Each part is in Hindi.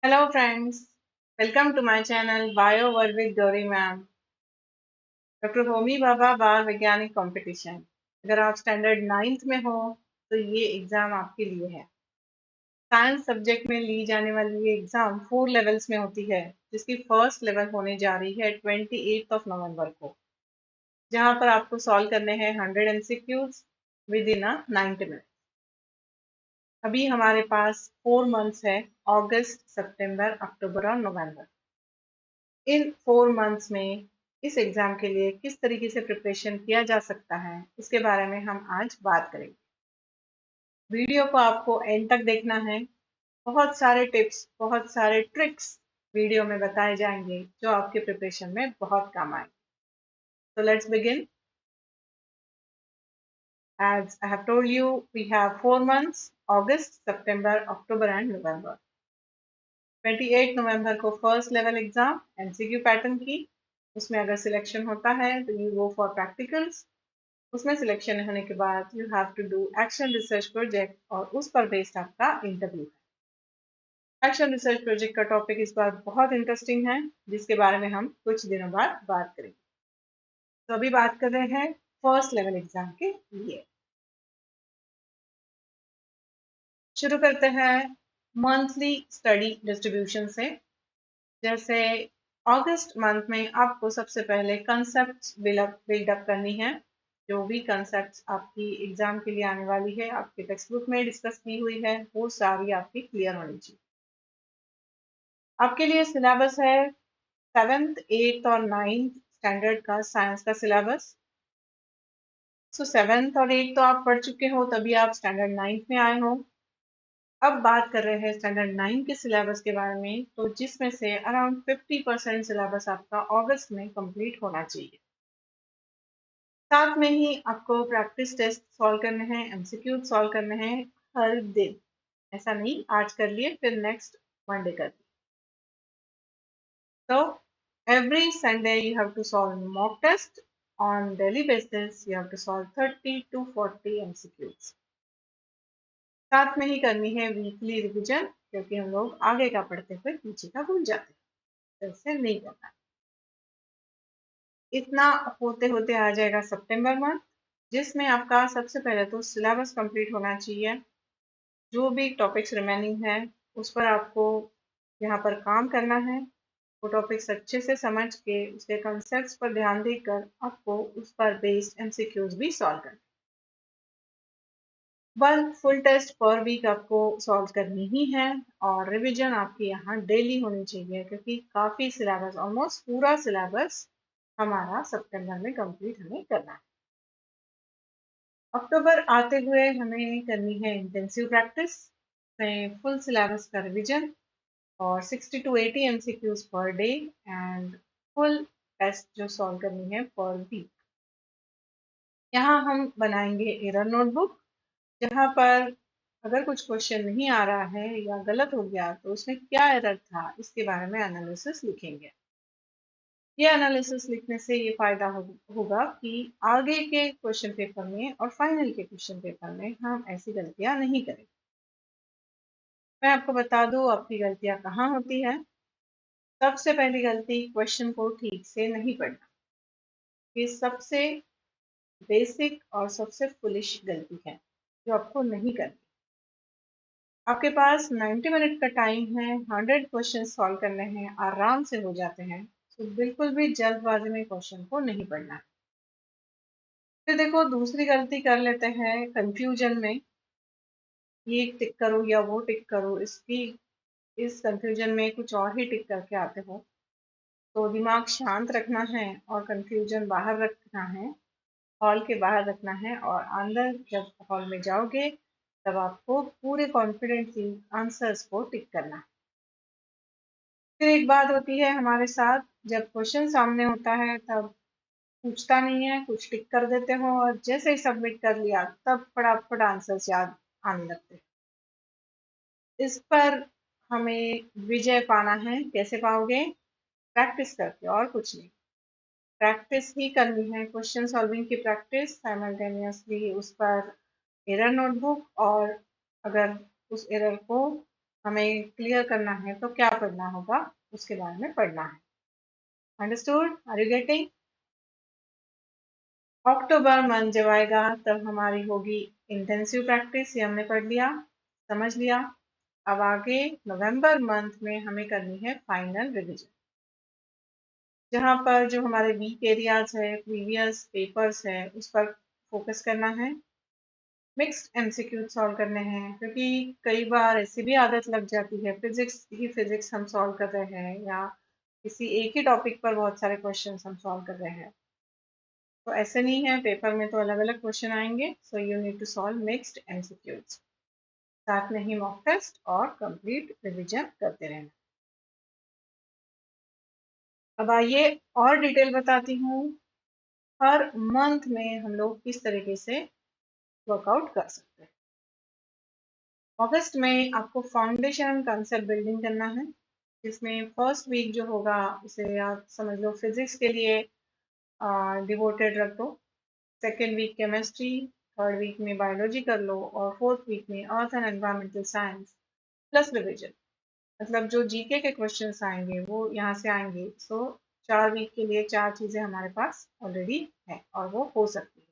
Hello friends, welcome to my channel Bio World with Gauri Ma'am. Doctor Homi Bhabha बाल वैज्ञानिक कंपटीशन। अगर आप स्टैंडर्ड 9th में हो तो ये एग्जाम आपके लिए है। साइंस सब्जेक्ट में ली जाने वाली ये एग्जाम 4 लेवल्स में होती है, जिसकी फर्स्ट लेवल होने जा रही है 28 नवंबर को, जहां पर आपको सॉल्व करने हैं 100 MCQs with in a 90 minute. अभी हमारे पास 4 मंथ्स है, अगस्त, सितंबर, अक्टूबर और नवंबर। इन 4 मंथ्स में इस एग्जाम के लिए किस तरीके से प्रिपरेशन किया जा सकता है, इसके बारे में हम आज बात करेंगे। वीडियो को आपको एंड तक देखना है। बहुत सारे टिप्स, बहुत सारे ट्रिक्स वीडियो में बताए जाएंगे जो आपके प्रिपरेशन में बहुत काम आए। तो let's begin. As I have told you, we have 4 months, August, September, October and November. 28 नवंबर को first level exam MCQ pattern की। उसमें अगर सिलेक्शन होता है तो यू गो फॉर प्रैक्टिकल्स। उसमें सिलेक्शन होने के बाद you have to do action research project और उस पर बेस्ड आपका इंटरव्यू है। एक्शन रिसर्च प्रोजेक्ट का टॉपिक इस बार बहुत इंटरेस्टिंग है, जिसके बारे में हम कुछ दिनों बाद बात करेंगे। तो अभी बात कर रहे हैं फर्स्ट लेवल एग्जाम के लिए। शुरू करते हैं मंथली स्टडी डिस्ट्रीब्यूशन से। जैसे अगस्त मंथ में आपको सबसे पहले कंसेप्ट बिल्डअप करनी है। जो भी कंसेप्ट आपकी एग्जाम के लिए आने वाली है, आपके टेक्स्ट बुक में डिस्कस की हुई है, वो सारी आपकी क्लियर होनी चाहिए। आपके लिए सिलेबस है 7th 8th और 9th स्टैंडर्ड का साइंस का सिलेबस। सो 7th और 8th तो आप पढ़ चुके हो, तभी आप स्टैंडर्ड 9th में आए हो। अब बात कर रहे हैं स्टैंडर्ड 9 के सिलेबस के बारे में, तो जिसमें से अराउंड 50% सिलेबस आपका अगस्त में कंप्लीट होना चाहिए। साथ में ही आपको प्रैक्टिस टेस्ट सॉल्व करने हैं, एमसीक्यू सॉल्व करने हैं हर दिन। ऐसा नहीं आज कर लिए फिर नेक्स्ट मंडे कर लिए। तो every Sunday you have to solve mock test. On daily basis you have to solve 30 to 40 MCQs. साथ में ही करनी है वीकली रिवीजन, क्योंकि हम लोग आगे का पढ़ते हुए पीछे का भूल जाते हैं, ऐसे नहीं करना। इतना होते होते आ जाएगा सितंबर मंथ, जिसमें आपका सबसे पहले तो सिलेबस कंप्लीट होना चाहिए। जो भी टॉपिक्स रिमेनिंग है उस पर आपको यहाँ पर काम करना है। वो टॉपिक्स अच्छे से समझ के उसके कंसेप्ट्स पर ध्यान देकर आपको उस पर बेस्ड एमसीक्यूज भी सॉल्व करना। 1 फुल टेस्ट पर वीक आपको सॉल्व करनी ही है, और रिवीजन आपकी यहाँ डेली होनी चाहिए, क्योंकि काफ़ी सिलेबस, ऑलमोस्ट पूरा सिलेबस हमारा सितंबर में कंप्लीट हमें करना है। अक्टूबर आते हुए हमें करनी है इंटेंसिव प्रैक्टिस में फुल सिलेबस का रिवीजन और 60 to 80 MCQs per day and full test जो सॉल्व करनी है पर वीक। यहाँ हम बनाएंगे एरर नोटबुक, जहाँ पर अगर कुछ क्वेश्चन नहीं आ रहा है या गलत हो गया तो उसमें क्या एरर था, इसके बारे में एनालिसिस लिखेंगे। ये एनालिसिस लिखने से ये फायदा होगा कि आगे के क्वेश्चन पेपर में और फाइनल के क्वेश्चन पेपर में हम ऐसी गलतियां नहीं करेंगे। मैं आपको बता दूं आपकी गलतियां कहाँ होती है। सबसे पहली गलती, क्वेश्चन को ठीक से नहीं पढ़ना। ये सबसे बेसिक और सबसे फुलिश गलती है जो आपको नहीं करनी। आपके पास 90 मिनट का टाइम है, 100 क्वेश्चन सॉल्व करने हैं, आराम से हो जाते हैं। तो बिल्कुल भी जल्दबाजी में क्वेश्चन को नहीं पढ़ना है। फिर देखो, दूसरी गलती कर लेते हैं कंफ्यूजन में। ये टिक करो या वो टिक करो, इस कंफ्यूजन में कुछ और ही टिक करके आते हो। तो दिमाग शांत रखना है और कंफ्यूजन बाहर रखना है, हॉल के बाहर रखना है, और अंदर जब हॉल में जाओगे तब आपको पूरे कॉन्फिडेंटली आंसर्स को टिक करना है। फिर एक बात होती है हमारे साथ, जब क्वेश्चन सामने होता है तब पूछता नहीं है, कुछ टिक कर देते हो और जैसे ही सबमिट कर लिया तब फटाफट आंसर्स याद आने लगते हैं। इस पर हमें विजय पाना है। कैसे पाओगे? प्रैक्टिस करके, और कुछ नहीं। प्रैक्टिस ही करनी है, क्वेश्चन सॉल्विंग की प्रैक्टिस, साइमल्टेनियसली उस पर एरर नोटबुक, और अगर उस एरर को हमें क्लियर करना है तो क्या पढ़ना होगा उसके बारे में पढ़ना है। अंडरस्टूड? Are you getting? अक्टूबर मंथ जब आएगा तब हमारी होगी इंटेंसिव प्रैक्टिस, ये हमने पढ़ लिया, समझ लिया। अब आगे नवंबर मंथ में हमें करनी है फाइनल रिवीजन, जहाँ पर जो हमारे वीक एरियाज है, प्रीवियस पेपर्स है, उस पर फोकस करना है। मिक्स्ड एमसीक्यू सॉल्व करने हैं, क्योंकि कई बार ऐसी भी आदत लग जाती है फिजिक्स हम सॉल्व कर रहे हैं या किसी एक ही टॉपिक पर बहुत सारे क्वेश्चंस हम सॉल्व कर रहे हैं, तो ऐसे नहीं है, पेपर में तो अलग अलग क्वेश्चन आएंगे। So you need to solve mixed MCQs, साथ में ही मॉक टेस्ट और कंप्लीट रिवीजन करते रहना। अब आइए और डिटेल बताती हूँ, हर मंथ में हम लोग किस तरीके से वर्कआउट कर सकते हैं। अगस्त में आपको फाउंडेशन कंसेप्ट बिल्डिंग करना है, जिसमें फर्स्ट वीक जो होगा उसे आप समझ लो फिजिक्स के लिए डिवोटेड रख दो, second week chemistry, third week में बायोलॉजी कर लो और फोर्थ वीक में earth and environmental science plus revision. मतलब जो जीके के क्वेश्चंस आएंगे वो यहाँ से आएंगे। सो 4 वीक के लिए 4 चीजें हमारे पास ऑलरेडी है और वो हो सकती है।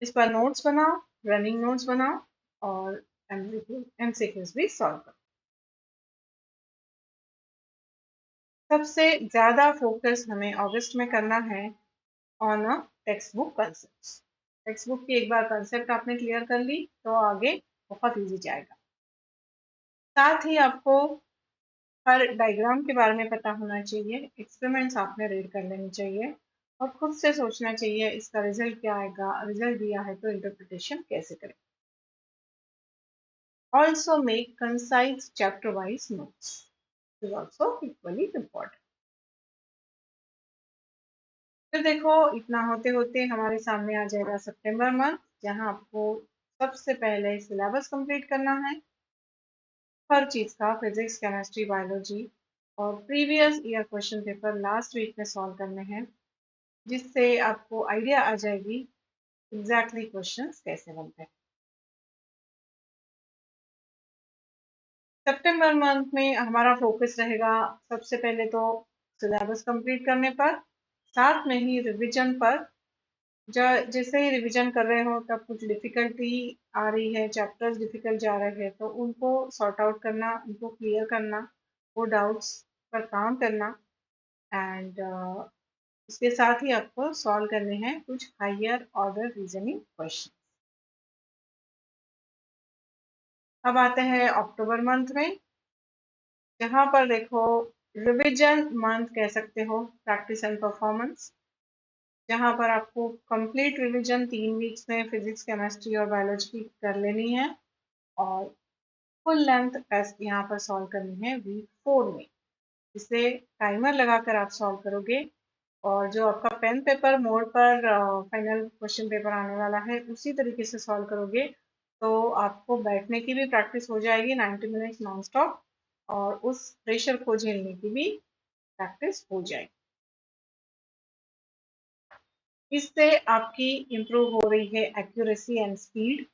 इस पर नोट्स बनाओ, रनिंग नोट्स बनाओ और एमसीक्यूज भी सॉल्व करो। सबसे ज्यादा फोकस हमें अगस्त में करना है on a text book concept. Text book की एक बार कंसेप्ट आपने क्लियर कर ली तो आगे बहुत इजी जाएगा। साथ ही आपको हर डायग्राम के बारे में पता होना चाहिए, एक्सपेरिमेंट्स आपने रीड कर लेनी चाहिए और खुद से सोचना चाहिए इसका रिजल्ट क्या आएगा, रिजल्ट दिया है तो इंटरप्रिटेशन कैसे करें। Also make concise chapter wise notes, is also equally important. फिर देखो, इतना होते होते हमारे सामने आ जाएगा सितंबर मंथ, जहां आपको सबसे पहले सिलेबस कंप्लीट करना है हर चीज का, फिजिक्स केमिस्ट्री बायोलॉजी, और previous year question paper last week में सॉल्व करने हैं, जिससे आपको आइडिया आ जाएगी एग्जैक्टली क्वेश्चंस कैसे बनते हैं। सितंबर मंथ में हमारा फोकस रहेगा सबसे पहले तो सिलेबस कंप्लीट करने पर, साथ में ही रिवीजन पर। जैसे ही रिवीजन कर रहे हो तब कुछ डिफिकल्टी आ रही है, चैप्टर्स डिफिकल्ट जा रहे हैं, तो उनको सॉर्ट आउट करना, उनको क्लियर करना, वो डाउट्स पर काम करना। एंड इसके साथ ही आपको सॉल्व करने हैं कुछ हायर ऑर्डर रीजनिंग क्वेश्चन। अब आते हैं अक्टूबर मंथ में, जहां पर देखो रिवीजन मंथ कह सकते हो, प्रैक्टिस एंड परफॉर्मेंस, जहां पर आपको कंप्लीट रिवीजन 3 वीक्स में फिजिक्स केमिस्ट्री और बायोलॉजी की कर लेनी है और फुल लेंथ टेस्ट यहाँ पर सॉल्व करनी है वीक 4 में। इसे टाइमर लगाकर आप सॉल्व करोगे और जो आपका पेन पेपर मोड पर फाइनल क्वेश्चन पेपर आने वाला है उसी तरीके से सॉल्व करोगे, तो आपको बैठने की भी प्रैक्टिस हो जाएगी 90 मिनट्स नॉन स्टॉप, और उस प्रेशर को झेलने की भी प्रैक्टिस हो जाएगी। इससे आपकी इम्प्रूव हो रही है एक्यूरेसी एंड स्पीड।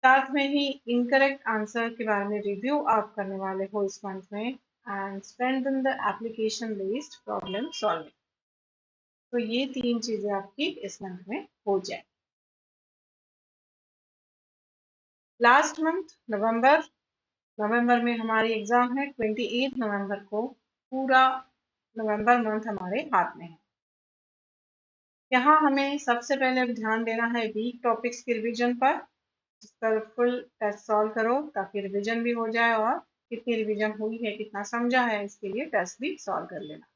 साथ में ही इनकरेक्ट आंसर के बारे में रिव्यू आप करने वाले हो इस मंथ में, and strengthen the application based problem solving. तो ये 3 चीजें आपकी इस मंथ में हो जाए। लास्ट मंथ नवंबर, नवंबर में हमारी एग्जाम है 28 नवंबर को। पूरा नवंबर मंथ हमारे हाथ में है। यहाँ हमें सबसे पहले ध्यान देना है वीक टॉपिक्स की रिवीजन पर, जिस पर फुल टेस्ट सॉल्व करो ताकि रिवीजन भी हो जाए और कितनी रिवीजन हुई है, कितना समझा है, इसके लिए टेस्ट भी सॉल्व कर लेना।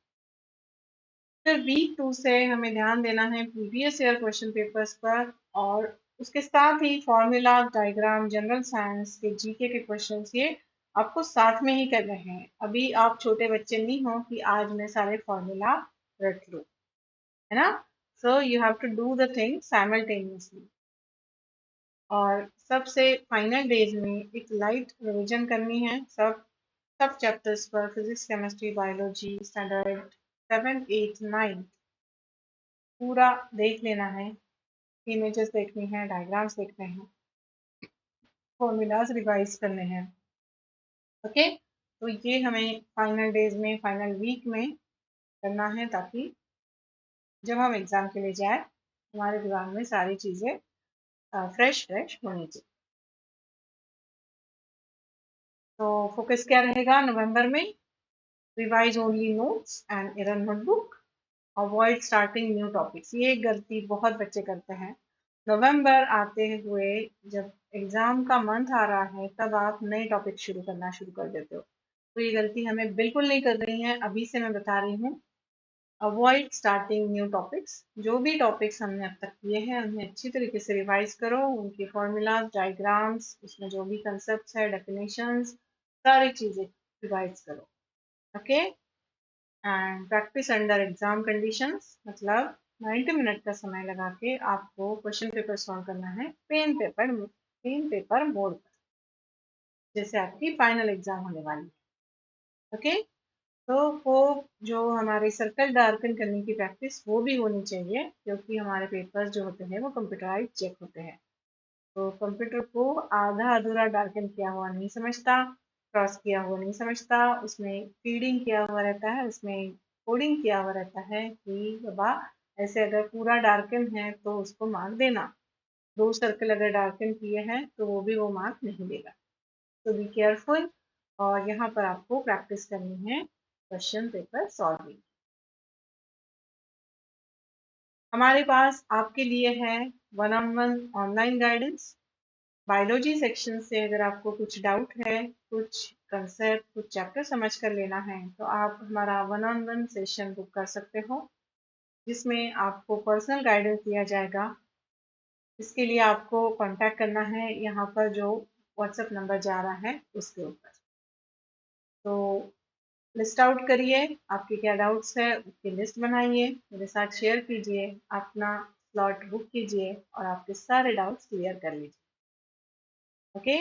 फिर वीक 2 से हमें ध्यान देना है प्रीवियस ईयर क्वेश्चन पेपर्स पर, और उसके साथ ही फॉर्मूला, डायग्राम, जनरल साइंस के जीके के क्वेश्चंस, ये आपको साथ में ही करने हैं। अभी आप छोटे बच्चे नहीं हो कि आज मैं सारे फॉर्मूला रट लूं, है ना। So you have to do the thing simultaneously. और सबसे फाइनल डेज में एक लाइट रिवीजन करनी है सब सब चैप्टर्स पर, फिजिक्स केमिस्ट्री बायोलॉजी स्टैंडर्ड 7, 8, 9 पूरा देख लेना है, इमेजेस देखनी है, डायग्राम्स देखने हैं। फॉर्मूलाज रिवाइज करने हैं। ओके, तो ये हमें फाइनल डेज में, फाइनल वीक में करना है, ताकि जब हम एग्जाम के लिए जाए हमारे दिमाग में सारी चीजें फ्रेश फ्रेश होनी चाहिए। तो फोकस क्या रहेगा नवंबर में? Revise only notes and error notebook, avoid starting new topics. ये एक गलती बहुत बच्चे करते हैं। नवंबर आते हुए जब एग्जाम का मंथ आ रहा है तब आप नए टॉपिक शुरू करना शुरू कर देते हो। तो ये गलती हमें बिल्कुल नहीं कर रही है, अभी से मैं बता रही हूँ। Avoid starting new topics. जो भी टॉपिक्स हमने अब तक किए हैं उन्हें अच्छी तरीके से रिवाइज करो, उनके फॉर्मूलाज, डायग्राम्स, उसमें जो भी कंसेप्ट है, डेफिनेशंस, सारी चीजें रिवाइज करो। Okay, and practice under exam conditions, मतलब 90 मिनट का समय लगा के आपको क्वेश्चन पेपर सॉल्व करना है पेन पेपर मोड पर, जैसे आपकी फाइनल एग्जाम होने वाली है। ओके, तो वो जो हमारे सर्कल डार्कन करने की प्रैक्टिस वो भी होनी चाहिए, क्योंकि हमारे पेपर्स जो होते हैं वो कंप्यूटराइज चेक होते हैं। तो कंप्यूटर को आधा अधूरा डार्कन किया हुआ नहीं समझता, क्रॉस किया हुआ नहीं समझता, उसमें फीडिंग किया हुआ रहता है, उसमें कोडिंग किया हुआ रहता है कि बाबा ऐसे अगर पूरा डार्कन है तो उसको मार्क देना, दो सर्कल अगर डार्कन किए हैं तो वो भी वो मार्क नहीं देगा। तो बी केयरफुल, और यहाँ पर आपको प्रैक्टिस करनी है क्वेश्चन पेपर सॉल्विंग। हमारे पास आपके लिए है one on one online guidance. Biology section से अगर आपको कुछ डाउट है, कुछ कंसेप्ट, कुछ चैप्टर समझ कर लेना है, तो आप हमारा one on one session book कर सकते हो, जिसमें आपको पर्सनल गाइडेंस दिया जाएगा। इसके लिए आपको कांटेक्ट करना है यहाँ पर जो व्हाट्सएप नंबर जा रहा है उसके ऊपर। तो लिस्ट आउट करिए, आपके क्या डाउट्स है उसकी लिस्ट बनाइए, मेरे साथ शेयर कीजिए, अपना स्लॉट बुक कीजिए और आपके सारे डाउट्स क्लियर कर लीजिए। ओके,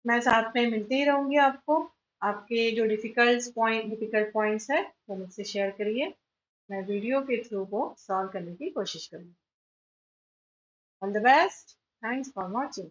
मैं साथ में मिलती ही रहूंगी आपको। आपके जो डिफिकल्ट पॉइंट्स है वो मुझसे शेयर करिए, मैं वीडियो के थ्रू वो सॉल्व करने की कोशिश करूंगी। All the best, thanks for watching.